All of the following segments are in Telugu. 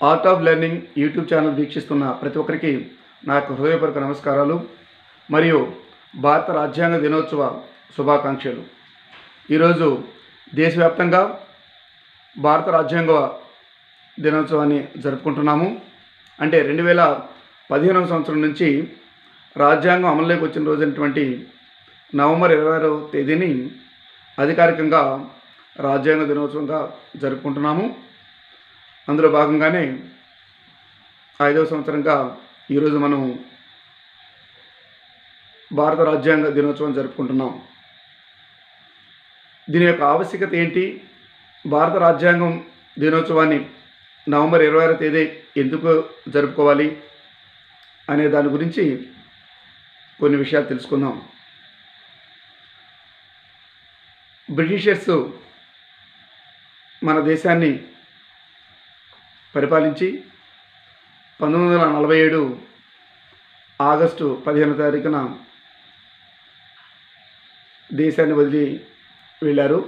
Art of learning YouTube channel వీక్షిస్తున్న ప్రతి ఒక్కరికి నాకు హృదయపూర్వక నమస్కారాలు మరియు భారత రాజ్యాంగ దినోత్సవ శుభాకాంక్షలు. ఈరోజు దేశవ్యాప్తంగా భారత రాజ్యాంగ దినోత్సవాన్ని జరుపుకుంటున్నాము. అంటే 2015వ సంవత్సరం నుంచి రాజ్యాంగం అమలులోకి వచ్చిన రోజైనటువంటి నవంబర్ 26వ తేదీని అధికారికంగా రాజ్యాంగ దినోత్సవంగా జరుపుకుంటున్నాము. అందులో భాగంగానే 5వ సంవత్సరంగా ఈరోజు మనం భారత రాజ్యాంగ దినోత్సవం జరుపుకుంటున్నాం. దీని యొక్క ఆవశ్యకత ఏంటి, భారత రాజ్యాంగం దినోత్సవాన్ని నవంబర్ 26వ తేదీ ఎందుకు జరుపుకోవాలి అనే దాని గురించి కొన్ని విషయాలు తెలుసుకుందాం. బ్రిటిషర్స్ మన దేశాన్ని పరిపాలించి 1947 ఆగస్టు 15వ తారీఖున దేశాన్ని వదిలి వెళ్ళారు.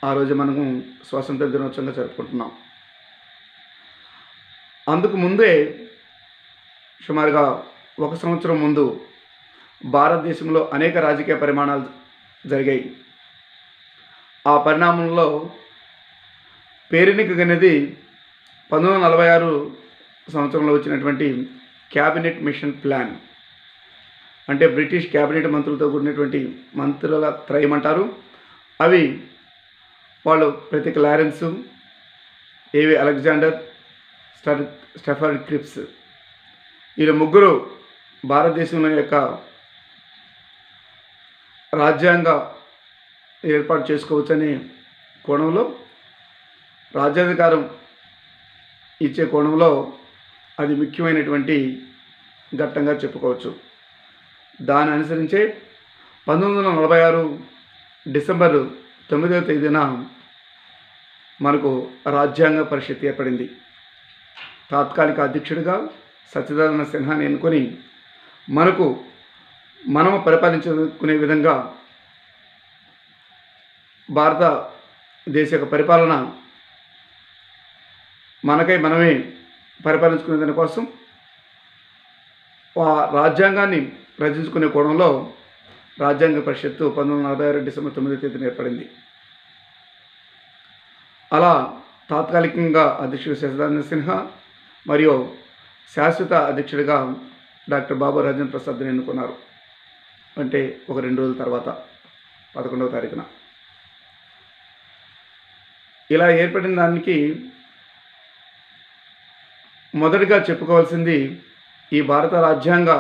ఆ రోజు మనము స్వాతంత్ర దినోత్సవంగా జరుపుకుంటున్నాం. అందుకు ముందే సుమారుగా 1 సంవత్సరం ముందు భారతదేశంలో అనేక రాజకీయ పరిమాణాలు జరిగాయి. ఆ పరిణామంలో పేరెన్నికనేది 1946 సంవత్సరంలో వచ్చినటువంటి క్యాబినెట్ మిషన్ ప్లాన్, అంటే బ్రిటిష్ క్యాబినెట్ మంత్రులతో కూడినటువంటి మంత్రుల త్రయం అంటారు. అవి వాళ్ళు ప్రతి క్లారెన్స్, ఏవి అలెగ్జాండర్, స్టెఫర్డ్ క్రిప్స్, వీళ్ళు ముగ్గురు భారతదేశంలో యొక్క రాజ్యాంగ ఏర్పాటు చేసుకోవచ్చనే కోణంలో, రాజ్యాధికారం ఇచ్చే కోణంలో అది ముఖ్యమైనటువంటి ఘట్టంగా చెప్పుకోవచ్చు. దాన్ని అనుసరించే 1946 డిసెంబర్ 9వ తేదీన మనకు రాజ్యాంగ పరిషత్ ఏర్పడింది. తాత్కాలిక అధ్యక్షుడిగా సత్యనారాయణ సిన్హాని ఎన్నుకొని మనము పరిపాలించుకునే విధంగా భారతదేశ యొక్క పరిపాలన మనకై మనమే పరిపాలించుకునే దానికోసం ఆ రాజ్యాంగాన్ని రచించుకునే కోణంలో రాజ్యాంగ పరిషత్తు 1946 డిసెంబర్ 9వ తేదీన ఏర్పడింది. అలా తాత్కాలికంగా అధ్యక్షుడు సత్యనారాయణ సిన్హా మరియు శాశ్వత అధ్యక్షుడిగా డాక్టర్ బాబు రాజేంద్ర ప్రసాద్ని ఎన్నుకున్నారు. అంటే ఒక 2 రోజుల తర్వాత 11వ తారీఖున ఇలా ఏర్పడిన దానికి మొదటిగా చెప్పుకోవాల్సింది, ఈ భారత రాజ్యాంగ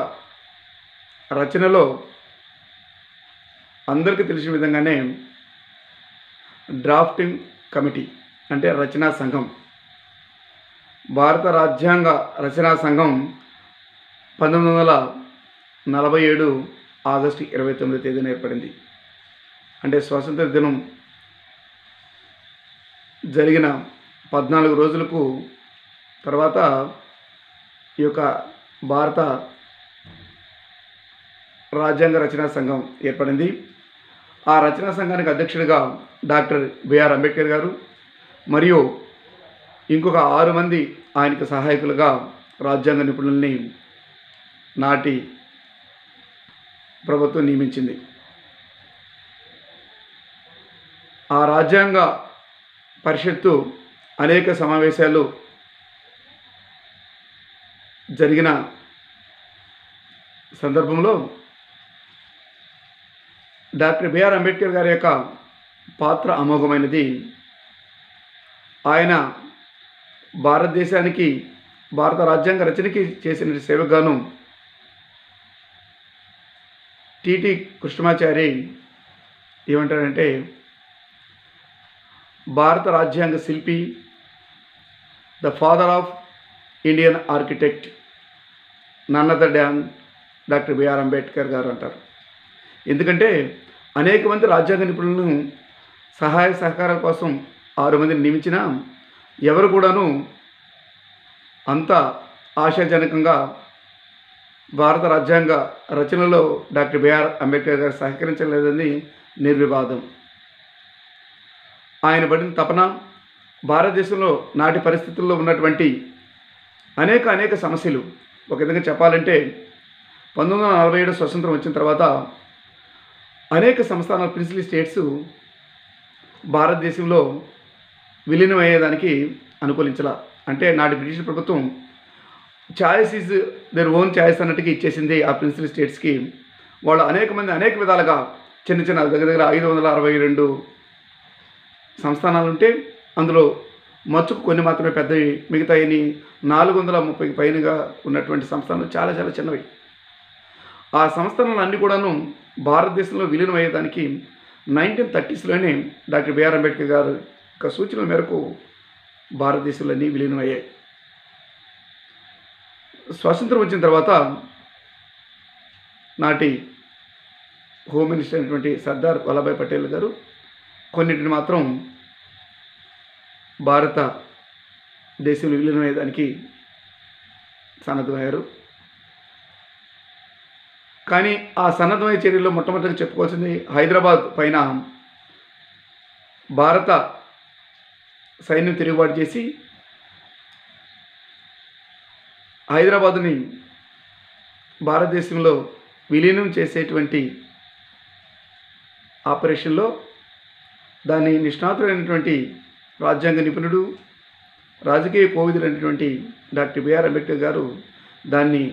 రచనలో అందరికీ తెలిసిన విధంగానే డ్రాఫ్టింగ్ కమిటీ అంటే రచనా సంఘం, భారత రాజ్యాంగ రచనా సంఘం 1947 ఆగస్టు 29వ తేదీన ఏర్పడింది. అంటే స్వాతంత్ర దినం జరిగిన 14 రోజులకు తర్వాత ఈ యొక్క భారత రాజ్యాంగ రచనా సంఘం ఏర్పడింది. ఆ రచనా సంఘానికి అధ్యక్షుడిగా డాక్టర్ బిఆర్ అంబేద్కర్ గారు మరియు ఇంకొక 6 మంది ఆయనకు సహాయకులుగా రాజ్యాంగ నిపుణుల్ని నాటి ప్రభుత్వం నియమించింది. ఆ రాజ్యాంగ పరిషత్తు అనేక సమావేశాలు జరిగిన సందర్భంలో డాక్టర్ బిఆర్ అంబేద్కర్ గారి యొక్క పాత్ర అమోఘమైనది. ఆయన భారతదేశానికి భారత రాజ్యాంగ రచనకి చేసిన సేవకు గాను టిటి కృష్ణమాచారి ఏమంటారంటే, భారత రాజ్యాంగ శిల్పి, the father of Indian architect, none other than doctor BR Ambedkar garu అంటారు. ఎందుకంటే అనేక మంది రాజ్యాంగ నిపుణులను సహాయ సహకారాల కోసం 6 మందిని నియమించినా ఎవరు కూడాను అంత ఆశాజనకంగా భారత రాజ్యాంగ రచనలో డాక్టర్ బిఆర్ అంబేద్కర్ గారు సహకరించలేదని నిర్వివాదం. ఆయన పడిన తపన భారతదేశంలో నాటి పరిస్థితుల్లో ఉన్నటువంటి అనేక అనేక సమస్యలు. ఒక విధంగా చెప్పాలంటే 1947 స్వతంత్రం వచ్చిన తర్వాత అనేక సంస్థానాలు ప్రిన్సిపల్ స్టేట్స్ భారతదేశంలో విలీనం అయ్యేదానికి అనుకూలించాల. అంటే నాటి బ్రిటిష్ ప్రభుత్వం choice is their own choice అన్నట్టుగా ఇచ్చేసింది ఆ ప్రిన్సిపల్ స్టేట్స్కి. వాళ్ళు అనేక మంది అనేక విధాలుగా చిన్న చిన్న దగ్గర దగ్గర 562 సంస్థానాలు ఉంటే అందులో మచ్చుకు కొన్ని మాత్రమే పెద్దవి, మిగతాయని 430కి పైనగా ఉన్నటువంటి సంస్థానాలు చాలా చాలా చిన్నవి. ఆ సంస్థానాలు అన్నీ కూడాను భారతదేశంలో విలీనం అయ్యేదానికి 1930స్లోనే డాక్టర్ బిఆర్ అంబేద్కర్ గారు యొక్క సూచనల మేరకు భారతదేశంలో అన్నీ విలీనం అయ్యాయి. స్వాతంత్రం వచ్చిన తర్వాత నాటి హోమ్ మినిస్టర్ అయినటువంటి సర్దార్ వల్లభాయ్ పటేల్ గారు కొన్నిటిని మాత్రం భారత దేశంలో విలీనం అయ్యేదానికి సన్నద్ధమయ్యారు. కానీ ఆ సన్నద్ధమయ్యే చర్యల్లో మొట్టమొదటిగా చెప్పుకోవాల్సింది హైదరాబాద్ పైన భారత సైన్యం తిరుగుబాటు చేసి హైదరాబాదుని భారతదేశంలో విలీనం చేసేటువంటి ఆపరేషన్లో దాన్ని నిష్ణాతుడైనటువంటి రాజ్యాంగ నిపుణుడు, రాజకీయ కోవిదులైనటువంటి డాక్టర్ బిఆర్ అంబేద్కర్ గారు దాన్ని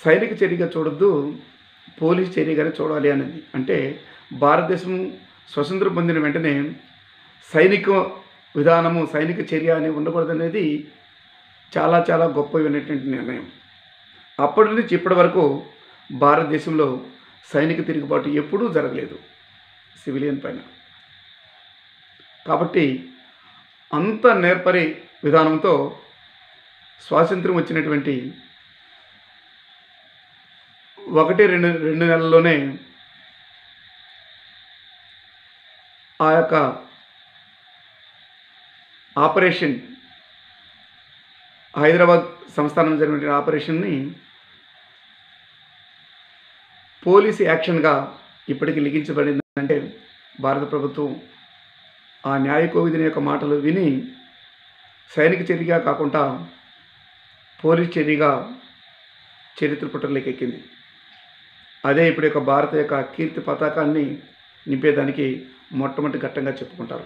సైనిక చర్యగా చూడొద్దు, పోలీస్ చర్యగానే చూడాలి అనేది. అంటే భారతదేశం స్వతంత్రం పొందిన వెంటనే సైనిక విధానము, సైనిక చర్య అని ఉండకూడదనేది చాలా చాలా గొప్పమైనటువంటి నిర్ణయం. అప్పటి నుంచి ఇప్పటి వరకు భారతదేశంలో సైనిక తిరుగుబాటు ఎప్పుడూ జరగలేదు సివిలియన్ పైన. కాబట్టి అంత నేర్పరి విధానంతో స్వాతంత్రం వచ్చినటువంటి 1-2 నెలల్లోనే ఆ యొక్క ఆపరేషన్ హైదరాబాద్ సంస్థానం జరిగిన ఆపరేషన్ని పోలీసు యాక్షన్గా ఇప్పటికీ లిఖించబడిందంటే భారత ప్రభుత్వం ఆ న్యాయ కోవిదుని యొక్క మాటలు విని సైనిక చర్యగా కాకుండా పోలీస్ చర్యగా చరిత్ర పుటల్లోకి ఎక్కింది. అదే ఇప్పుడు యొక్క భారత యొక్క కీర్తి పతాకాన్ని నింపేదానికి మొట్టమొదటి ఘట్టంగా చెప్పుకుంటారు.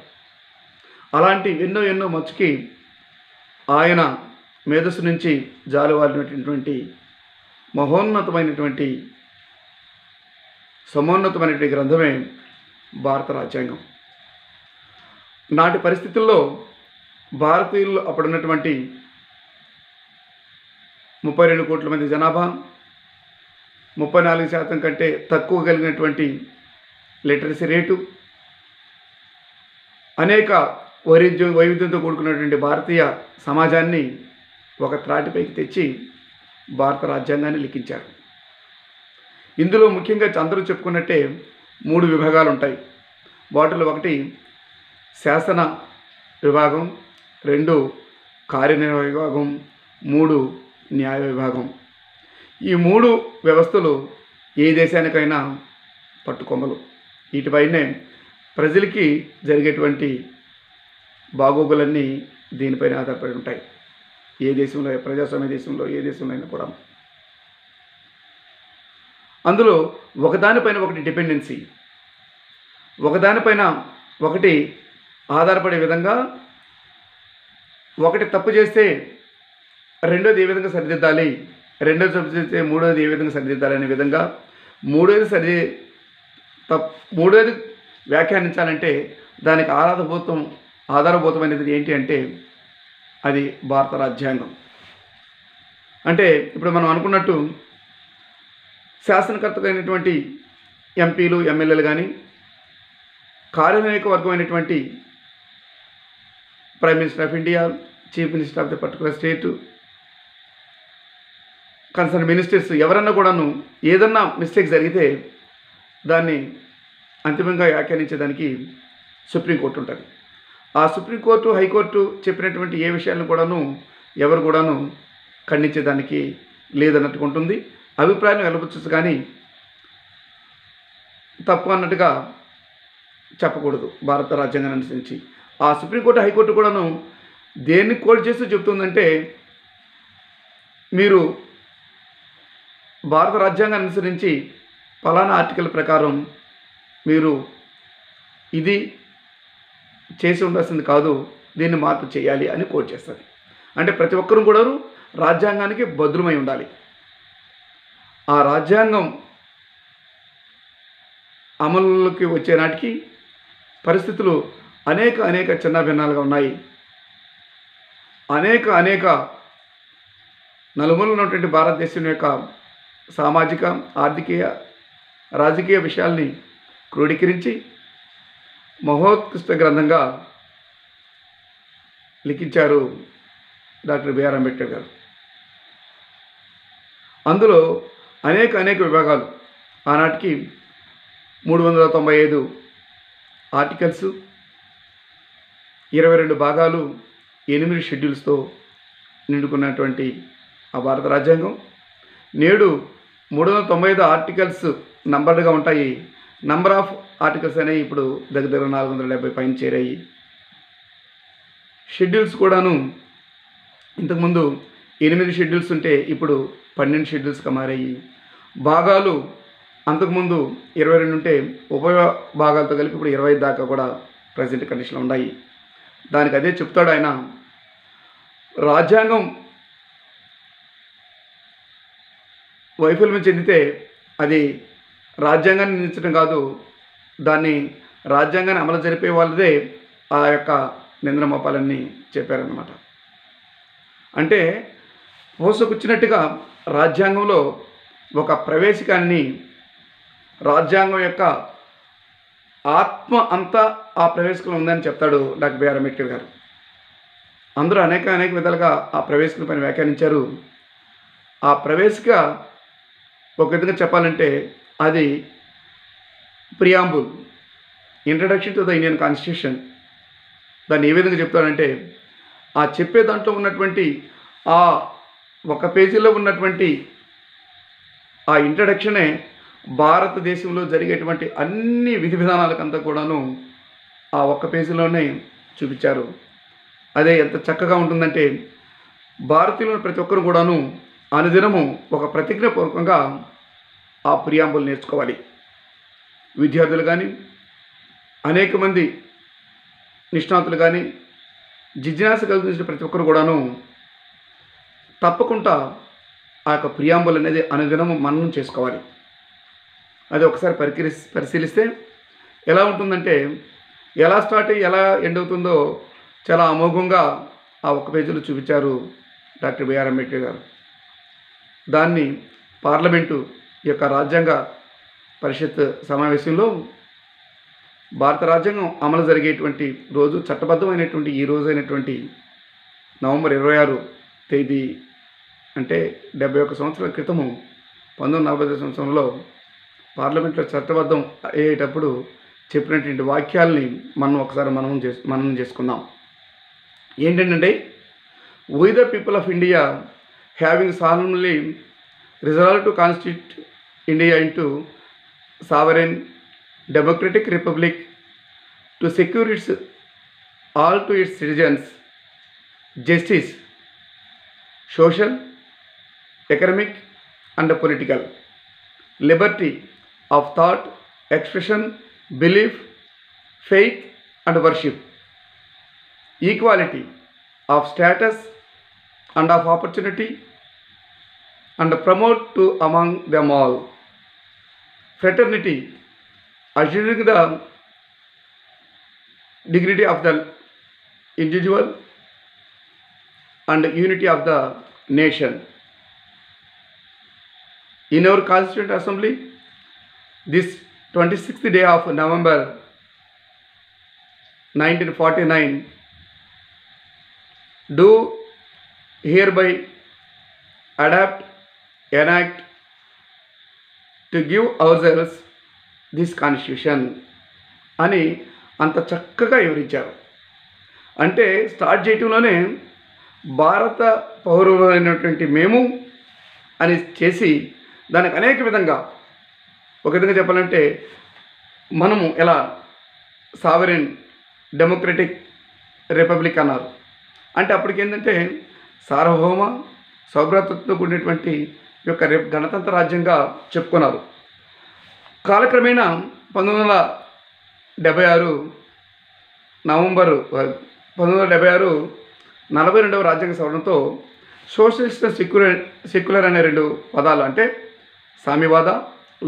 అలాంటి ఎన్నో ఎన్నో మచ్చుకి ఆయన మేధస్సు నుంచి జాలువారినటువంటి మహోన్నతమైనటువంటి సమోన్నతమైనటువంటి గ్రంథమే భారత రాజ్యాంగం. నాటి పరిస్థితుల్లో భారతీయులు అప్పుడున్నటువంటి 32 కోట్ల మంది జనాభా, 34% కంటే తక్కువ కలిగినటువంటి లిటరసీ రేటు, అనేక వైవిధ్యంతో కూడుకున్నటువంటి భారతీయ సమాజాన్ని ఒక త్రాటిపైకి తెచ్చి భారత రాజ్యాంగాన్ని లిఖించారు. ఇందులో ముఖ్యంగా అందరూ చెప్పుకున్నట్టే 3 విభాగాలు ఉంటాయి. వాటిలో 1 శాసన విభాగం, 2 కార్యనిర్వాహక విభాగం, 3 న్యాయ విభాగం. ఈ 3 వ్యవస్థలు ఏ దేశానికైనా పట్టుకొమ్మలు. వీటిపైనే ప్రజలకి జరిగేటువంటి బాగోగులన్నీ దీనిపైన ఆధారపడి ఉంటాయి. ఏ దేశంలో, ప్రజాస్వామ్య దేశంలో, ఏ దేశంలో అయినా కూడా అందులో ఒకదానిపైన ఒకటి డిపెండెన్సీ, ఒకదానిపైన ఒకటి ఆధారపడే విధంగా, ఒకటి తప్పు చేస్తే రెండోది ఏ విధంగా సరిదిద్దాలి, రెండోది తప్పు చేస్తే మూడోది ఏ విధంగా సరిదిద్దాలి అనే విధంగా మూడోది వ్యాఖ్యానించాలంటే దానికి ఆధారభూతమైనది ఏంటి అంటే అది భారత రాజ్యాంగం. అంటే ఇప్పుడు మనం అనుకున్నట్టు శాసనకర్తలైనటువంటి ఎంపీలు, ఎమ్మెల్యేలు కానీ, కార్యనిర్వాహక వర్గమైనటువంటి prime minister of India, chief minister of the particular state, concern ministers ఎవరన్నా కూడాను ఏదన్నా మిస్టేక్ జరిగితే దాన్ని అంతిమంగా వ్యాఖ్యానించేదానికి సుప్రీంకోర్టు ఉంటుంది. ఆ సుప్రీంకోర్టు, హైకోర్టు చెప్పినటువంటి ఏ విషయాలను కూడాను ఎవరు కూడాను ఖండించేదానికి లేదన్నట్టుగా ఉంటుంది. అభిప్రాయం వెలబుచ్చచ్చు కానీ తప్పు అన్నట్టుగా చెప్పకూడదు భారత రాజ్యాంగాన్ని అనుసరించి. ఆ సుప్రీంకోర్టు, హైకోర్టు కూడాను దేన్ని కోట్ చేస్తూ చెప్తుందంటే మీరు భారత రాజ్యాంగాన్ని అనుసరించి ఫలానా ఆర్టికల్ ప్రకారం మీరు ఇది చేసి ఉండాల్సింది కాదు, దీన్ని మార్పు చేయాలి అని కోట్ చేస్తుంది. అంటే ప్రతి ఒక్కరూ కూడా రాజ్యాంగానికి భద్రమై ఉండాలి. ఆ రాజ్యాంగం అమలులోకి వచ్చే నాటికి పరిస్థితులు అనేక చిన్న భిన్నాలుగా ఉన్నాయి. అనేక నలుమూలలు ఉన్నటువంటి భారతదేశం యొక్క సామాజిక, ఆర్థిక, రాజకీయ విషయాల్ని క్రోడీకరించి మహోత్కృష్ట గ్రంథంగా లిఖించారు డాక్టర్ బిఆర్ అంబేద్కర్ గారు. అందులో అనేక విభాగాలు, ఆనాటికి 395 ఆర్టికల్స్, 22 భాగాలు, 8 షెడ్యూల్స్తో నిండుకున్నటువంటి ఆ భారత రాజ్యాంగం నేడు 395 ఆర్టికల్స్ నంబర్డ్గా ఉంటాయి. నంబర్ ఆఫ్ ఆర్టికల్స్ అనేవి ఇప్పుడు దగ్గర 470 పైన చేరాయి. షెడ్యూల్స్ కూడాను ఇంతకుముందు 8 షెడ్యూల్స్ ఉంటే ఇప్పుడు 12 షెడ్యూల్స్గా మారాయి. భాగాలు అంతకుముందు 22 ఉంటే ఉభయ భాగాలతో కలిపి ఇప్పుడు 25 దాకా కూడా ప్రజెంట్ కండిషన్లో ఉన్నాయి. దానికి అదే చెప్తాడు ఆయన, రాజ్యాంగం వైఫల్యం చెందితే అది రాజ్యాంగాన్ని నిందించడం కాదు, దాన్ని రాజ్యాంగాన్ని అమలు జరిపే వాళ్ళదే ఆ యొక్క నిందన మోపాలని చెప్పారన్నమాట. అంటే పోసకొచ్చినట్టుగా రాజ్యాంగంలో ఒక ప్రవేశికాన్ని, రాజ్యాంగం యొక్క ఆత్మ అంతా ఆ ప్రవేశికలో ఉందని చెప్తాడు డాక్టర్ బిఆర్ అంబేద్కర్ గారు. అందరూ అనేక విధాలుగా ఆ ప్రవేశికల పైన వ్యాఖ్యానించారు. ఆ ప్రవేశిక ఒక విధంగా చెప్పాలంటే అది preamble, introduction to the Indian constitution. దాన్ని ఏ విధంగా చెప్తాడంటే, ఆ చెప్పే దాంట్లో ఉన్నటువంటి ఆ ఒక పేజీలో ఉన్నటువంటి ఆ ఇంట్రడక్షనే భారతదేశంలో జరిగేటువంటి అన్ని విధి విధానాలకంతా కూడాను ఆ ఒక్క పేజీలోనే చూపించారు. అదే ఎంత చక్కగా ఉంటుందంటే, భారతీయులు ప్రతి ఒక్కరు కూడాను అనుదినము ఒక ప్రతిజ్ఞాపూర్వకంగా ఆ ప్రియాంబుల్ నేర్చుకోవాలి. విద్యార్థులు కానీ, అనేక మంది నిష్ణాతులు కానీ, జిజ్ఞాస కలిగించిన ప్రతి ఒక్కరు కూడాను తప్పకుండా ఆ యొక్క ప్రియాంబుల్ అనేది అనుదినము మననం చేసుకోవాలి. అది ఒకసారి పరిశీలిస్తే ఎలా ఉంటుందంటే, ఎలా స్టార్ట్ అయ్యి ఎలా ఎండ్ అవుతుందో చాలా అమోఘంగా ఆ ఒక్క పేజీలో చూపించారు డాక్టర్ బిఆర్ అంబేద్కర్ గారు. దాన్ని పార్లమెంటు యొక్క రాజ్యాంగ పరిషత్ సమావేశంలో భారత రాజ్యాంగం అమలు జరిగేటువంటి రోజు, చట్టబద్ధమైనటువంటి ఈ రోజు అయినటువంటి నవంబర్ 26 తేదీ, అంటే 71 సంవత్సరాల క్రితము 1945 సంవత్సరంలో పార్లమెంట్లో చట్టబద్ధం అయ్యేటప్పుడు చెప్పినటువంటి వాక్యాలని మనం ఒకసారి మననం చేసుకుందాం. ఏంటంటే, we the people of India having solemnly resolved to constitute India into sovereign democratic republic to secure its all to its citizens justice, social, economic and political liberty of thought, expression, belief, faith and worship, equality of status and of opportunity, and promote to among them all fraternity, assuring the dignity of the individual and unity of the nation. In our Constituent Assembly, this 26th day of November 1949, do hereby adapt, enact to give ourselves this constitution అని అంత చక్కగా వివరించారు. అంటే స్టార్ట్ చేయటంలోనే భారత పౌరులైనటువంటి మేము అని చేసి దానికి అనేక విధంగా, ఒక విధంగా చెప్పాలంటే మనము ఎలా సావరెన్ డెమోక్రటిక్ రిపబ్లిక్ అన్నారు. అంటే అప్పటికి ఏంటంటే సార్వభౌమ, సౌభ్రాతృత్వంతో కూడినటువంటి ఈ యొక్క గణతంత్ర రాజ్యంగా చెప్పుకున్నారు. కాలక్రమేణా 1976 నవంబరు 1976 42వ రాజ్యాంగ సవరణతో సోషలిస్ట్ సెక్యులర్ అనే 2 పదాలు అంటే సామ్యవాద,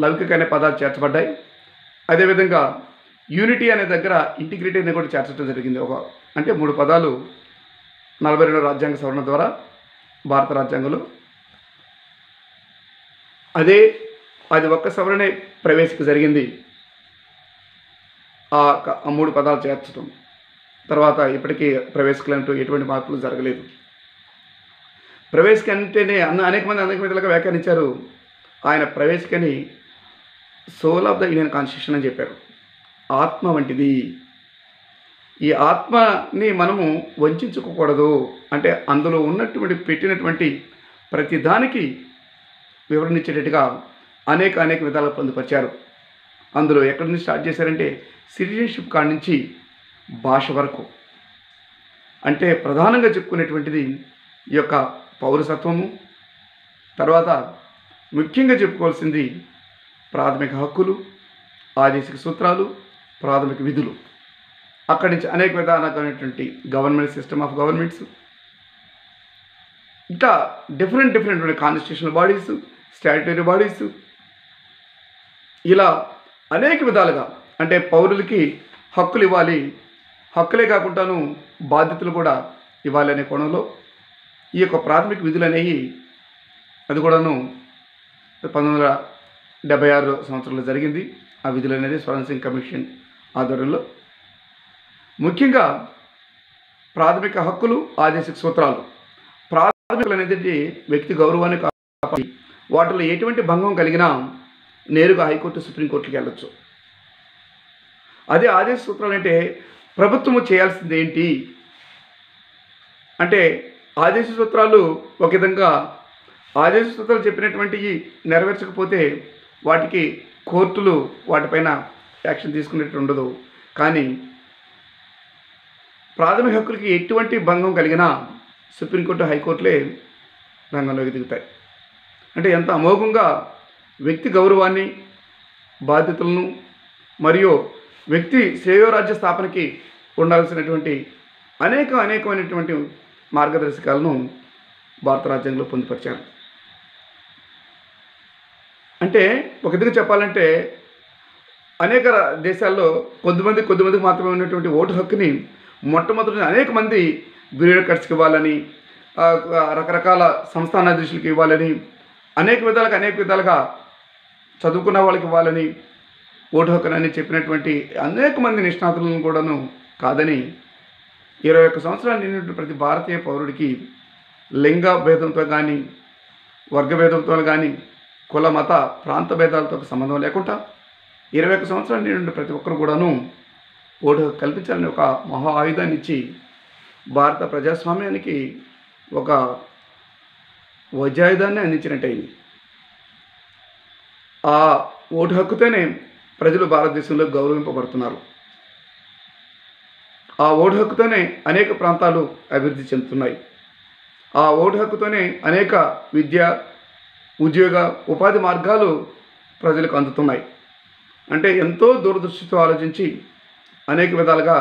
లౌకిక అనే పదాలు చేర్చబడ్డాయి. అదేవిధంగా యూనిటీ అనే దగ్గర ఇంటిగ్రిటీ అనేది కూడా చేర్చడం జరిగింది. అంటే 3 పదాలు 42వ రాజ్యాంగ సవరణ ద్వారా భారత రాజ్యాంగంలో అది ఒక్క సవరణే ప్రవేశిక జరిగింది. ఆ 3 పదాలు చేర్చడం తర్వాత ఇప్పటికీ ప్రవేశికలంటూ ఎటువంటి మార్పులు జరగలేదు. ప్రవేశిక అంటేనే అనేక విధాలుగా వ్యాఖ్యానించారు. ఆయన ప్రవేశికని soul of the Indian constitution అని చెప్పారు. ఆత్మ వంటిది. ఈ ఆత్మని మనము వంచుకోకూడదు. అంటే అందులో పెట్టినటువంటి ప్రతి దానికి వివరణ ఇచ్చేటట్టుగా అనేక విధాలుగా పొందుపరిచారు. అందులో ఎక్కడి నుంచి స్టార్ట్ చేశారంటే సిటిజన్షిప్ కాడి నుంచి భాష వరకు, అంటే ప్రధానంగా చెప్పుకునేటువంటిది ఈ యొక్క పౌరసత్వము, తర్వాత ముఖ్యంగా చెప్పుకోవాల్సింది ప్రాథమిక హక్కులు, ఆదేశిక సూత్రాలు, ప్రాథమిక విధులు. అక్కడి నుంచి అనేక విధానమైనటువంటి గవర్నమెంట్ సిస్టమ్ ఆఫ్ గవర్నమెంట్స్, ఇంకా different constitutional bodies, statutory bodies, ఇలా అనేక విధాలుగా అంటే పౌరులకి హక్కులు ఇవ్వాలి, హక్కులే కాకుండాను బాధ్యతలు కూడా ఇవ్వాలి అనే కోణంలో ఈ యొక్క ప్రాథమిక విధులు అనేవి అది కూడాను 1976 సంవత్సరంలో జరిగింది. ఆ విధులు అనేది స్వరణ్ సింగ్ కమిషన్ ఆధ్వర్యంలో ముఖ్యంగా ప్రాథమిక హక్కులు, ఆదేశిక సూత్రాలు. ప్రాథమికలు అనేది వ్యక్తి గౌరవాన్ని కాపాడి వాటిలో ఎటువంటి భంగం కలిగినా నేరుగా హైకోర్టు, సుప్రీంకోర్టుకి వెళ్ళొచ్చు. అదే ఆదేశ సూత్రాలు అంటే ప్రభుత్వము చేయాల్సింది ఏంటి అంటే ఆదేశ సూత్రాలు ఒక విధంగా ఆదేశ సూత్రాలు చెప్పినటువంటివి నెరవేర్చకపోతే వాటికి కోర్టులు వాటిపైన యాక్షన్ తీసుకునేట్టు ఉండదు. కానీ ప్రాథమిక హక్కులకి ఎటువంటి భంగం కలిగినా సుప్రీంకోర్టు, హైకోర్టులే రంగంలోకి దిగుతాయి. అంటే ఎంత అమోఘంగా వ్యక్తి గౌరవాన్ని, బాధ్యతలను మరియు వ్యక్తి శ్రేయోరాజ్య స్థాపనకి ఉండాల్సినటువంటి అనేకమైనటువంటి మార్గదర్శకాలను భారత రాజ్యాంగంలో పొందుపరిచారు. అంటే ఒక విధంగా చెప్పాలంటే అనేక దేశాల్లో కొద్దిమందికి మాత్రమే ఉన్నటువంటి ఓటు హక్కుని మొట్టమొదటి అనేక మంది బ్యూరోక్రాట్స్కి ఇవ్వాలని, రకరకాల సంస్థానాధీశులకు ఇవ్వాలని, అనేక విధాలుగా చదువుకున్న వాళ్ళకి ఇవ్వాలని ఓటు హక్కునని చెప్పినటువంటి అనేక మంది నిష్ణాతులను కూడాను కాదని 21 సంవత్సరాలు నిండిన ప్రతి భారతీయ పౌరుడికి లింగ భేదంతో కానీ, వర్గ భేదంతో కానీ, కుల మత ప్రాంత భేదాలతో సంబంధం లేకుండా 21 సంవత్సరాలు నిండిన ప్రతి ఒక్కరు కూడాను ఓటు హక్కు కల్పించాలని ఒక మహా ఆయుధాన్ని ఇచ్చి భారత ప్రజాస్వామ్యానికి ఒక వజ్రాయుధాన్ని అందించినట్టయింది. ఆ ఓటు హక్కుతోనే ప్రజలు భారతదేశంలో గౌరవింపబడుతున్నారు. ఆ ఓటు హక్కుతోనే అనేక ప్రాంతాలు అభివృద్ధి చెందుతున్నాయి. ఆ ఓటు హక్కుతోనే అనేక విద్య, ఉద్యోగ, ఉపాధి మార్గాలు ప్రజలకు అందుతున్నాయి. అంటే ఎంతో దూరదృష్టితో ఆలోచించి అనేక విధాలుగా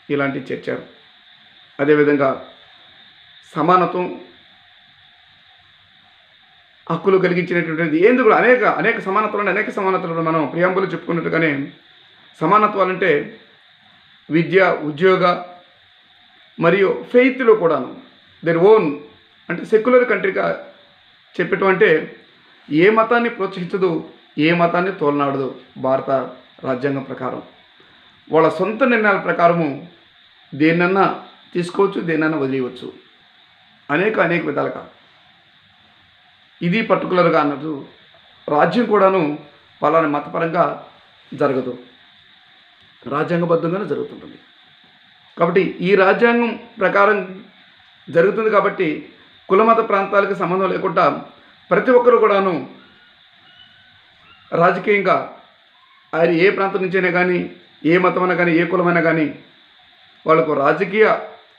ఇలాంటివి చేర్చారు. అదేవిధంగా సమానత్వం, హక్కులు కలిగించినటువంటిది ఏంది కూడా అనేక సమానత్వాలు మనం ప్రియాంబులు చెప్పుకున్నట్టుగానే సమానత్వాలంటే విద్య, ఉద్యోగ మరియు ఫెయిత్లో కూడాను దర్ ఓన్ అంటే సెక్యులర్ కంట్రీగా చెప్పటం అంటే ఏ మతాన్ని ప్రోత్సహించదు, ఏ మతాన్ని తోలనాడదు. భారత రాజ్యాంగం ప్రకారం వాళ్ళ సొంత నిర్ణయాల ప్రకారము దేన్నన్నా తీసుకోవచ్చు, దేన్నన్నా వదిలేయవచ్చు. అనేక విధాలుగా ఇది పర్టికులర్గా అన్నట్టు రాజ్యం కూడాను పలానా మతపరంగా జరగదు, రాజ్యాంగబద్ధంగానే జరుగుతుంటుంది. కాబట్టి ఈ రాజ్యాంగం ప్రకారం జరుగుతుంది కాబట్టి కులమత ప్రాంతాలకు సంబంధం లేకుండా ప్రతి ఒక్కరు కూడాను రాజకీయంగా ఆయన ఏ ప్రాంతం నుంచైనా కానీ, ఏ మతమైనా కానీ, ఏ కులమైనా కానీ వాళ్ళకు రాజకీయ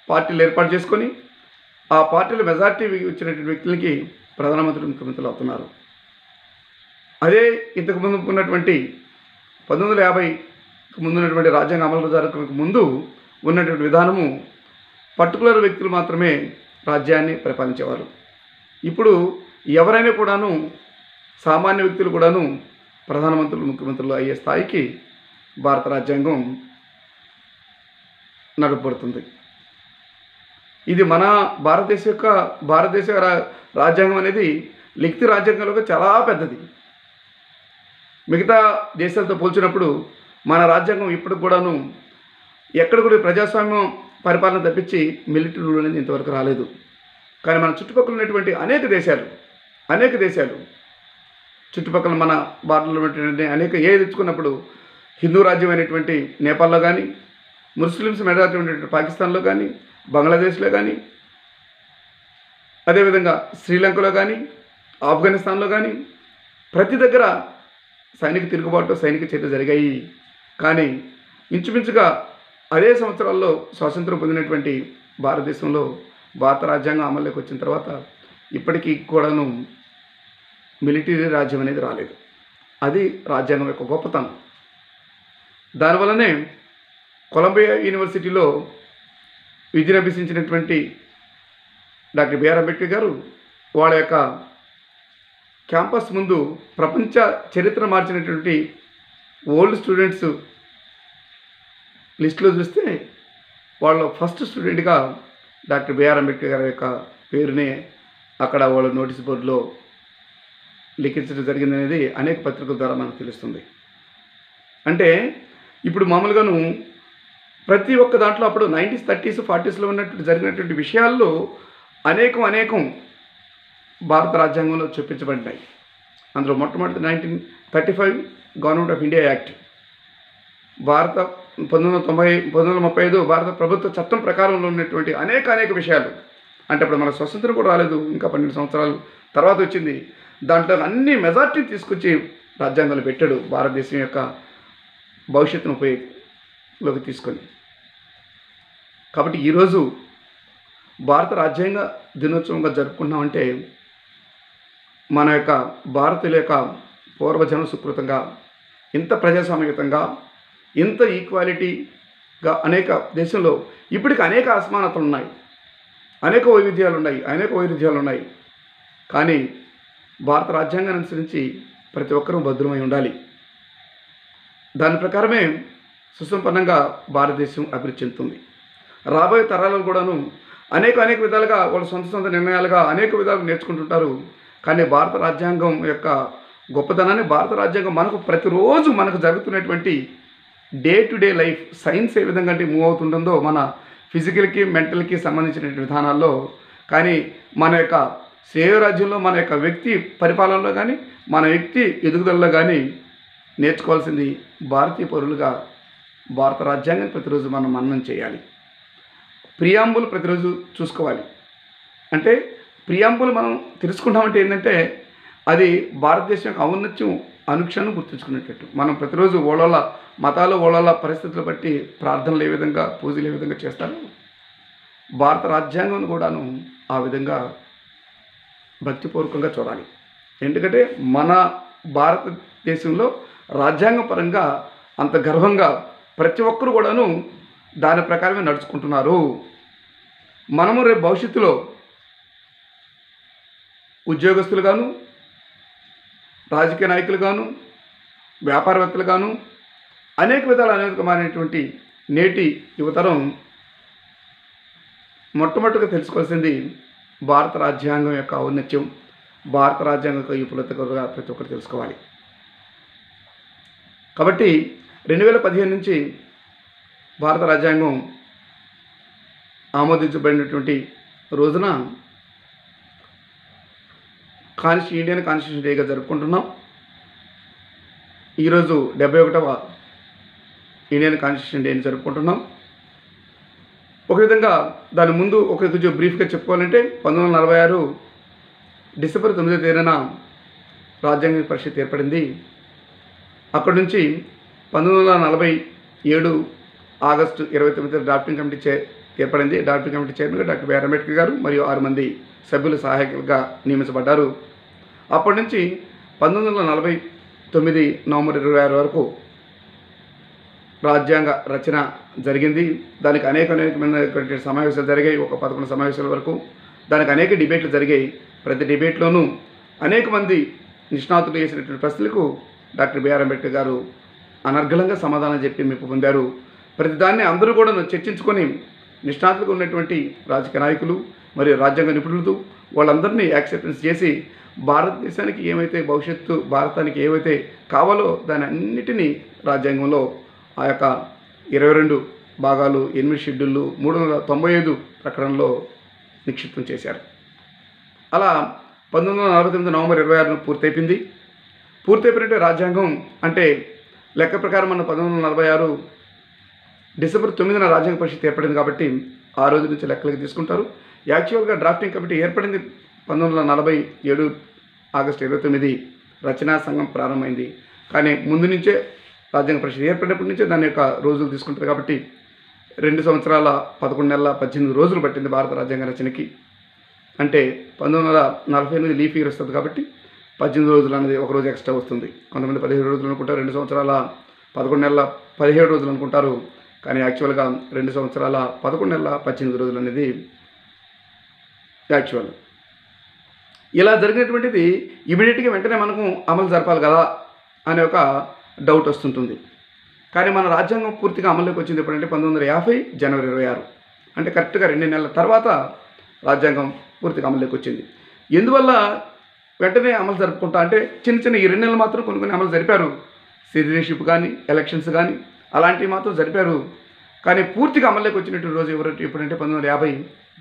పార్టీలు ఏర్పాటు చేసుకొని ఆ పార్టీలో మెజార్టీ వచ్చినటువంటి వ్యక్తులకి ప్రధానమంత్రులు ముఖ్యమంత్రులు అవుతున్నారు. అదే ఇంతకుముందు ఉన్నటువంటి 1950కి ముందు ఉన్నటువంటి రాజ్యాంగ అమలు జరగక ముందు ఉన్నటువంటి విధానము పర్టికులర్ వ్యక్తులు మాత్రమే రాజ్యాన్ని పరిపాలించేవారు. ఇప్పుడు ఎవరైనా కూడాను సామాన్య వ్యక్తులు కూడాను ప్రధానమంత్రులు ముఖ్యమంత్రులు అయ్యే స్థాయికి భారత రాజ్యాంగం నడపబడుతుంది. ఇది మన భారతదేశ రాజ్యాంగం అనేది లిఖిత రాజ్యాంగంలో చాలా పెద్దది. మిగతా దేశాలతో పోల్చినప్పుడు మన రాజ్యాంగం ఇప్పటికి కూడాను ఎక్కడ కూడా ప్రజాస్వామ్యం పరిపాలన తప్పించి మిలిటరీ రూల్ అనేది ఇంతవరకు రాలేదు. కానీ మన చుట్టుపక్కల ఉన్నటువంటి అనేక దేశాలు చుట్టుపక్కల మన భారతంలో ఉన్నటువంటి అనేక తెచ్చుకున్నప్పుడు హిందూ రాజ్యం అయినటువంటి నేపాల్లో కానీ, ముస్లిమ్స్ మెజారిటీ ఉన్నటువంటి పాకిస్తాన్లో కానీ, బంగ్లాదేశ్లో కానీ, అదేవిధంగా శ్రీలంకలో కానీ, ఆఫ్ఘనిస్తాన్లో కానీ ప్రతి దగ్గర సైనిక తిరుగుబాటు, సైనిక చర్య జరిగాయి. కానీ ఇంచుమించుగా అదే సంవత్సరాల్లో స్వాతంత్రం పొందినటువంటి భారతదేశంలో భారత రాజ్యాంగం అమల్లోకి వచ్చిన తర్వాత ఇప్పటికీ కూడాను మిలిటరీ రాజ్యం అనేది రాలేదు. అది రాజ్యాంగం యొక్క గొప్పతనం. దానివల్లనే కొలంబియా యూనివర్సిటీలో విద్యను అభ్యసించినటువంటి డాక్టర్ బిఆర్ అంబేద్కర్ గారు వాళ్ళ యొక్క క్యాంపస్ ముందు ప్రపంచ చరిత్ర మార్చినటువంటి ఓల్డ్ స్టూడెంట్స్ లిస్టులో చూస్తే వాళ్ళ ఫస్ట్ స్టూడెంట్గా డాక్టర్ బిఆర్ అంబేద్కర్ గారి యొక్క పేరునే అక్కడ వాళ్ళ నోటీస్ బోర్డులో లిఖించడం జరిగిందనేది అనేక పత్రికల ద్వారా మనకు తెలుస్తుంది. అంటే ఇప్పుడు మామూలుగాను ప్రతి ఒక్క దాంట్లో అప్పుడు 90s, 30s, 40sలో ఉన్నటువంటి జరిగినటువంటి విషయాల్లో అనేకం భారత రాజ్యాంగంలో చొప్పించబడ్డాయి. అందులో మొట్టమొదటి 1935 గవర్నమెంట్ ఆఫ్ ఇండియా యాక్ట్, 1935 భారత ప్రభుత్వ చట్టం ప్రకారంలో ఉన్నటువంటి అనేక విషయాలు. అంటే అప్పుడు మన స్వతంత్రం కూడా రాలేదు, ఇంకా 12 సంవత్సరాలు తర్వాత వచ్చింది. దాంట్లో అన్ని మెజార్టీ తీసుకొచ్చి రాజ్యాంగంలో పెట్టాడు, భారతదేశం యొక్క భవిష్యత్తును ఉపయోగంలోకి తీసుకొని. కాబట్టి ఈరోజు భారత రాజ్యాంగ దినోత్సవంగా జరుపుకున్నామంటే మన యొక్క భారతీయుల యొక్క పూర్వజన్మ సుకృతంగా, ఇంత ప్రజాస్వామ్యయుతంగా, ఇంత ఈక్వాలిటీగా అనేక దేశంలో ఇప్పటికి అనేక అసమానతలు ఉన్నాయి, అనేక వైరుధ్యాలు ఉన్నాయి. కానీ భారత రాజ్యాంగాన్ని అనుసరించి ప్రతి ఒక్కరూ భద్రమై ఉండాలి. దాని ప్రకారమే సుసంపన్నంగా భారతదేశం అభివృద్ధి చెందుతుంది. రాబోయే తరాలు కూడాను అనేక విధాలుగా వాళ్ళ సొంత నిర్ణయాలుగా అనేక విధాలుగా నేర్చుకుంటుంటారు. కానీ భారత రాజ్యాంగం యొక్క గొప్పతనాన్ని, భారత రాజ్యాంగం మనకు ప్రతిరోజు మనకు జరుగుతున్నటువంటి day to day life, science ఏ విధంగా మూవ్ అవుతుంటుందో మన ఫిజికల్కి మెంటల్కి సంబంధించిన విధానాల్లో, కానీ మన యొక్క శ్రేయ రాజ్యంలో మన యొక్క వ్యక్తి పరిపాలనలో కానీ, మన వ్యక్తి ఎదుగుదలలో కానీ నేర్చుకోవాల్సింది భారతీయ పౌరులుగా భారత రాజ్యాంగాన్ని ప్రతిరోజు మనం మననం చేయాలి. ప్రియాంబుల్ ప్రతిరోజు చూసుకోవాలి. అంటే ప్రియాంబుల్ మనం తెలుసుకుంటామంటే ఏంటంటే అది భారతదేశం యొక్క ఔన్నత్యం అనుక్షణం గుర్తుంచుకునేటట్టు. మనం ప్రతిరోజు మతాల పరిస్థితులు బట్టి ప్రార్థనలు ఏ విధంగా, పూజలు ఏ విధంగా చేస్తారో భారత రాజ్యాంగం కూడాను ఆ విధంగా భక్తిపూర్వకంగా చూడాలి. ఎందుకంటే మన భారతదేశంలో రాజ్యాంగ పరంగా అంత గర్వంగా ప్రతి ఒక్కరు కూడాను దాని ప్రకారమే నడుచుకుంటున్నారు. మనము రేపు భవిష్యత్తులో ఉద్యోగస్తులుగాను, రాజకీయ నాయకులుగాను, వ్యాపారవేత్తలుగాను అనేక విధాలైనటువంటి నేటి యువతరం మొట్టమొదటిగా తెలుసుకోవాల్సింది భారత రాజ్యాంగం యొక్క ఔన్నత్యం, భారత రాజ్యాంగం యొక్క విపులతగా ప్రతి ఒక్కరు తెలుసుకోవాలి. కాబట్టి 2015 నుంచి భారత రాజ్యాంగం ఆమోదించబడినటువంటి రోజున ఇండియన్ కాన్స్టిట్యూషన్ డేగా జరుపుకుంటున్నాం. ఈరోజు 71వ ఇండియన్ కాన్స్టిట్యూషన్ డేని జరుపుకుంటున్నాం. ఒక విధంగా దాని ముందు కొంచెం బ్రీఫ్గా చెప్పుకోవాలంటే 1946 డిసెంబర్ 9వ తేదీన రాజ్యాంగ పరిషత్ ఏర్పడింది. అక్కడి నుంచి 1947 ఆగస్టు 29 డ్రాఫ్టింగ్ కమిటీ ఏర్పడింది. డాక్టర్ కమిటీ చైర్మన్గా డాక్టర్ బిఆర్ అంబేద్కర్ గారు మరియు 6 మంది సభ్యులు సహాయకులుగా నియమించబడ్డారు. అప్పటి నుంచి 1949 నవంబర్ 26 వరకు రాజ్యాంగ రచన జరిగింది. దానికి అనేకమైనటువంటి సమావేశాలు జరిగాయి. ఒక 11 సమావేశాల వరకు. దానికి అనేక డిబేట్లు జరిగాయి. ప్రతి డిబేట్లోనూ అనేక మంది నిష్ణాతులు చేసినటువంటి ప్రశ్నలకు డాక్టర్ బిఆర్ అంబేద్కర్ గారు అనర్గళంగా సమాధానం చెప్పి మెప్పు పొందారు. ప్రతిదాన్ని అందరూ కూడా చర్చించుకొని నిష్ణాతులుగా ఉన్నటువంటి రాజకీయ నాయకులు మరియు రాజ్యాంగ నిపుణులు వాళ్ళందరినీ యాక్సెప్టెన్స్ చేసి భారతదేశానికి ఏమైతే భవిష్యత్తు భారతానికి ఏవైతే కావాలో దాని అన్నిటినీ రాజ్యాంగంలో ఆ యొక్క 22 భాగాలు 8 షెడ్యూళ్ళు 395 ప్రకటనలో నిక్షిప్తం చేశారు. అలా 1949 నవంబర్ 26 పూర్తయిపోయింది. పూర్తయిపోయినట్టే రాజ్యాంగం అంటే లెక్క ప్రకారం మన 1946 డిసెంబర్ 9న రాజ్యాంగ పరిషత్ ఏర్పడింది కాబట్టి ఆ రోజు నుంచి లెక్కలకి తీసుకుంటారు. యాక్చువల్గా డ్రాఫ్టింగ్ కమిటీ ఏర్పడింది 1947 ఆగస్టు 29 రచనా సంఘం ప్రారంభమైంది. కానీ ముందు నుంచే రాజ్యాంగ పరిషత్ ఏర్పడినప్పటి నుంచే దాని యొక్క రోజులు తీసుకుంటారు కాబట్టి 2 సంవత్సరాల 11 నెలల 18 రోజులు పట్టింది భారత రాజ్యాంగ రచనకి. అంటే 1948 లీఫ్ ఇయర్ వస్తుంది కాబట్టి 18 రోజులు అనేది ఒక రోజు ఎక్స్ట్రా వస్తుంది. కొంతమంది 17 రోజులు అనుకుంటారు, 2 సంవత్సరాల 11 నెలల 17 రోజులు అనుకుంటారు. కానీ యాక్చువల్గా 2 సంవత్సరాల 11 నెలల 18 రోజులు అనేది యాక్చువల్. ఇలా జరిగినటువంటిది ఇమీడియట్గా వెంటనే మనకు అమలు జరపాలి కదా అనే ఒక డౌట్ వస్తుంటుంది. కానీ మన రాజ్యాంగం పూర్తిగా అమల్లోకి వచ్చింది ఎప్పుడంటే 1950 జనవరి 26, అంటే కరెక్ట్గా 2 నెలల తర్వాత రాజ్యాంగం పూర్తిగా అమల్లోకి వచ్చింది. ఎందువల్ల వెంటనే అమలు జరుపుకుంటా అంటే చిన్న ఈ 2 నెలలు మాత్రం కొన్ని అమలు జరిపారు. సిటిజన్షిప్ కానీ ఎలక్షన్స్ కానీ అలాంటివి మాత్రం జరిపారు. కానీ పూర్తిగా అమల్లోకి వచ్చినటువంటి రోజు ఎప్పుడంటే 1950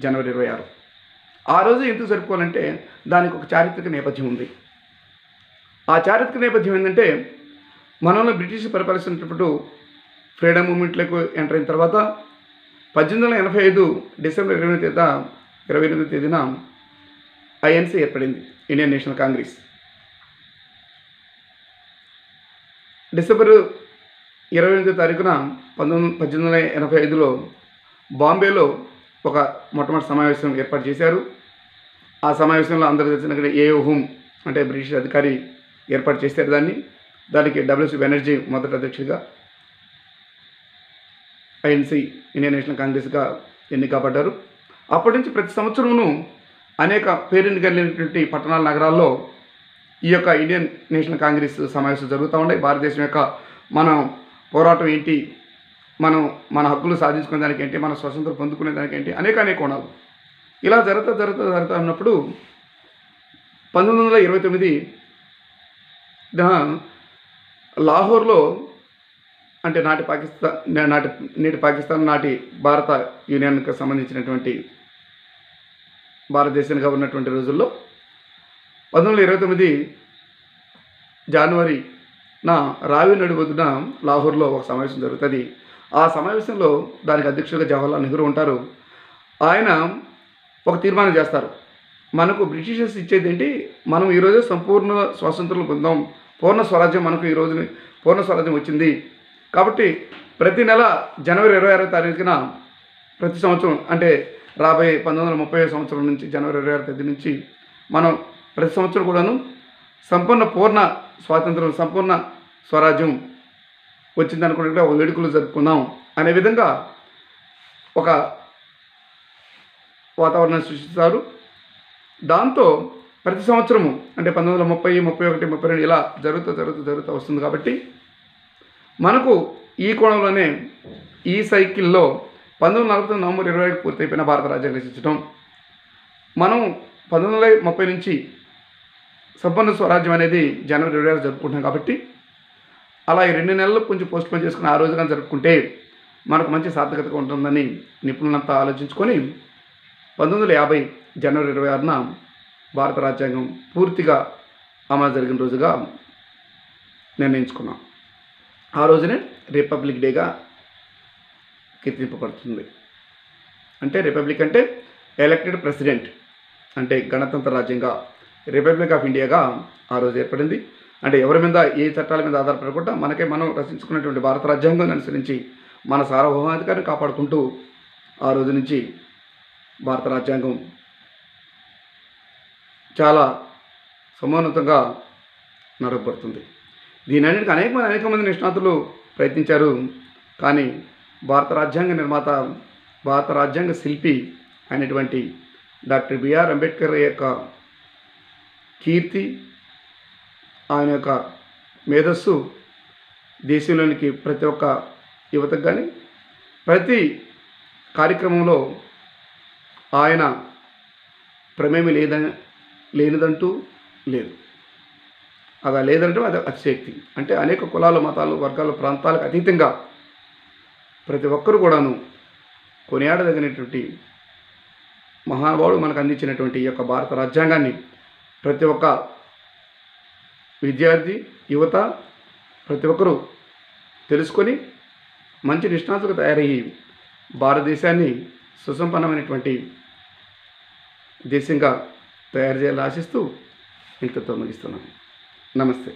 జనవరి 26. ఆ రోజు ఎందుకు జరుపుకోవాలంటే దానికి ఒక చారిత్రక నేపథ్యం ఉంది. ఆ చారిత్రక నేపథ్యం ఏంటంటే మనల్ని బ్రిటిష్ పరిపాలిస్తున్నప్పుడు ఫ్రీడమ్ మూమెంట్లకు ఎంటర్ అయిన తర్వాత 1885 డిసెంబర్ 28 తేదీన ఐఎన్సీ ఏర్పడింది, ఇండియన్ నేషనల్ కాంగ్రెస్. డిసెంబర్ 28 తారీఖున 1885లో బాంబేలో ఒక మొట్టమొదటి సమావేశం ఏర్పాటు చేశారు. ఆ సమావేశంలో అందరూ తెలిసిన ఏఓ హూమ్ అంటే బ్రిటిష్ అధికారి ఏర్పాటు చేశారు. దానికి డబ్ల్యూసి బెనర్జీ మొదటి అధ్యక్షుడిగా, ఐఎన్సీ ఇండియన్ నేషనల్ కాంగ్రెస్గా ఎన్నికబడ్డారు. అప్పటి నుంచి ప్రతి సంవత్సరమును అనేక పేరుని కలిగినటువంటి పట్టణాల నగరాల్లో ఈ యొక్క ఇండియన్ నేషనల్ కాంగ్రెస్ సమావేశాలు జరుగుతూ ఉన్నాయి. భారతదేశం యొక్క మనం పోరాటం ఏంటి, మనం మన హక్కులు సాధించుకునే దానికి ఏంటి, మన స్వతంత్రం పొందుకునే దానికి ఏంటి, అనేక కోణాలు ఇలా జరుగుతూ ఉన్నప్పుడు 1929 లాహోర్లో అంటే నేటి పాకిస్తాన్ నాటి భారత యూనియన్కి సంబంధించినటువంటి భారతదేశంగా ఉన్నటువంటి రోజుల్లో 1929 జనవరిన రావి నడి ఒడ్డున లాహోర్లో ఒక సమావేశం జరుగుతుంది. ఆ సమావేశంలో దానికి అధ్యక్షుడిగా జవహర్లాల్ నెహ్రూ ఉంటారు. ఆయన ఒక తీర్మానం చేస్తారు, మనకు బ్రిటిషర్స్ ఇచ్చేది ఏంటి, మనం ఈరోజు సంపూర్ణ స్వాతంత్రం పొందాం, పూర్ణ స్వరాజ్యం మనకు ఈరోజు పూర్ణ స్వరాజ్యం వచ్చింది కాబట్టి ప్రతి నెల జనవరి 26వ తారీఖున ప్రతి సంవత్సరం అంటే రాబోయే 1930 సంవత్సరం నుంచి జనవరి 26వ తేదీ నుంచి మనం ప్రతి సంవత్సరం కూడాను సంపూర్ణ పూర్ణ స్వాతంత్రం సంపూర్ణ స్వరాజ్యం వచ్చిందనుకుంటే ఒక వేడుకలు జరుపుకుందాం అనే విధంగా ఒక వాతావరణాన్ని సృష్టిస్తారు. దాంతో ప్రతి సంవత్సరము అంటే 1930, 31, 32 ఇలా జరుగుతూ వస్తుంది. కాబట్టి మనకు ఈ కోణంలోనే ఈ సైకిల్లో 1949 నవంబర్ 20 పూర్తయిపోయిన భారత రాజ్యాంగం రచించడం, మనం 1930 నుంచి సంపూర్ణ స్వరాజ్యం అనేది జనవరి 26 జరుపుకుంటున్నాం. కాబట్టి అలా ఈ 2 నెలలు కొంచెం పోస్ట్పోన్ చేసుకుని ఆ రోజుగా జరుపుకుంటే మనకు మంచి సార్థకత ఉంటుందని నిపుణులంతా ఆలోచించుకొని 1950 జనవరి 26న భారత రాజ్యాంగం పూర్తిగా అమలు జరిగిన రోజుగా నిర్ణయించుకున్నాం. ఆ రోజునే రిపబ్లిక్ డేగా కీర్తింపబడుతుంది. అంటే రిపబ్లిక్ అంటే ఎలక్టెడ్ ప్రెసిడెంట్ అంటే గణతంత్ర రాజ్యంగా రిపబ్లిక్ ఆఫ్ ఇండియాగా ఆ రోజు ఏర్పడింది. అంటే ఎవరి మీద ఏ చట్టాల మీద ఆధారపడకుండా మనం రచించుకున్నటువంటి భారత రాజ్యాంగాన్ని అనుసరించి మన సార్వభౌమాధికారాన్ని కాపాడుకుంటూ ఆ రోజు నుంచి భారత రాజ్యాంగం చాలా సమున్నతంగా నడపబడుతుంది. దీనన్నిటికీ అనేక మంది నిష్ణాతులు ప్రయత్నించారు. కానీ భారత రాజ్యాంగ నిర్మాత, భారత రాజ్యాంగ శిల్పి అయినటువంటి డాక్టర్ బిఆర్ అంబేద్కర్ యొక్క కీర్తి, ఆయన యొక్క మేధస్సు దేశంలోనికి ప్రతి ఒక్క యువతకు కానీ ప్రతి కార్యక్రమంలో ఆయన ప్రమేయం లేనిదంటూ లేదు. అలా లేదంటే అది అతిశక్తి. అంటే అనేక కులాలు, మతాలు, వర్గాలు, ప్రాంతాలకు అతీతంగా ప్రతి ఒక్కరూ కూడాను కొనియాడదగినటువంటి మహానుభావుడు మనకు అందించినటువంటి ఈ యొక్క భారత రాజ్యాంగాన్ని ప్రతి ఒక్క విద్యార్థి, యువత ప్రతి ఒక్కరూ తెలుసుకొని మంచి నిష్ణాతులుగా తయారయ్యి భారతదేశాన్ని సుసంపన్నమైనటువంటి దేశంగా తయారు చేయాలని ఆశిస్తూ ఇంతతో ముగిస్తున్నాను. నమస్తే.